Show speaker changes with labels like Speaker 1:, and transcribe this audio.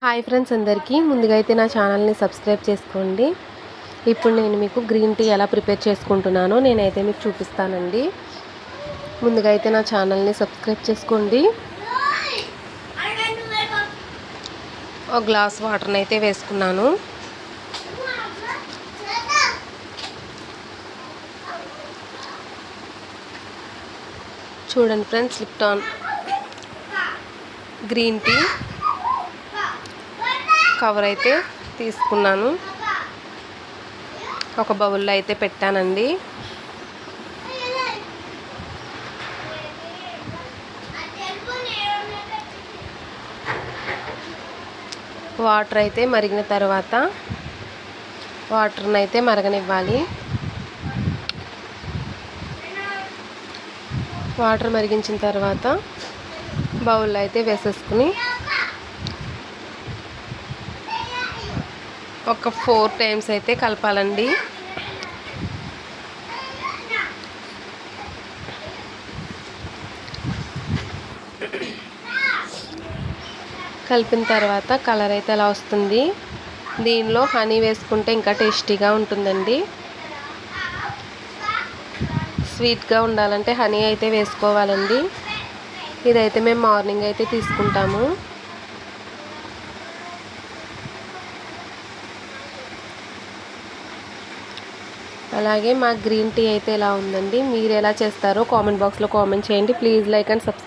Speaker 1: Hi friends, అందరికీ ముందుగా అయితే నా ఛానల్ని సబ్స్క్రైబ్ చేసుకోండి. ఇప్పుడు నేను మీకు గ్రీన్ టీ ఎలా ప్రిపేర్ చేసుకుంటున్నానో నేనైతే మీకు చూపిస్తానండి. ముందుగా అయితే నా ఛానల్ని సబ్స్క్రైబ్ చేసుకోండి. ఒక గ్లాస్ వాటర్ని అయితే వేసుకున్నాను. చూడండి friends, Lipton green tea cover అయితే తీసుకున్నాను. ఒక బౌల్లో అయితే పెట్టానండి. వాటర్ అయితే మరిగిన తర్వాత వాటర్ని అయితే మరగనివ్వాలి. వాటర్ మరిగించిన తర్వాత బౌల్లో అయితే వేసేసుకుని ఒక 4 టైమ్స్ అయితే కలపాలండి. కలిపిన తర్వాత కలర్ అయితే అలా వస్తుంది. దీనిలో హనీ వేసుకుంటే ఇంకా టేస్టీగా ఉంటుందండి. స్వీట్గా ఉండాలంటే హనీ అయితే వేసుకోవాలండి. ఇదైతే మేము మార్నింగ్ అయితే తీసుకుంటాము. అలాగే మా గ్రీన్ టీ అయితే ఇలా ఉందండి. మీరు ఎలా చేస్తారో కామెంట్ బాక్స్లో కామెంట్ చేయండి. Please like and subscribe.